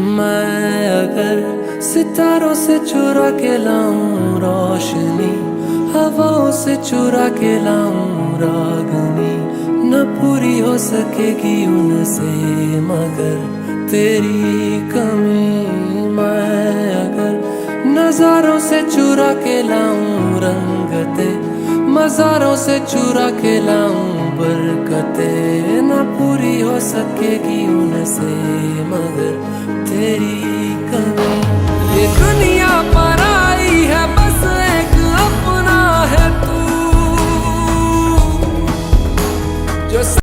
मैं अगर सितारों से चुरा के लाऊं रोशनी, हवाओं से चुरा के लाऊं रागनी, न पूरी हो सकेगी उनसे मगर तेरी कमी। मैं अगर नजारों से चुरा के लाऊं रंगते, मज़ारों से चुरा के लाऊं बरकते, न पूरी हो सकेगी उनसे मगर तेरी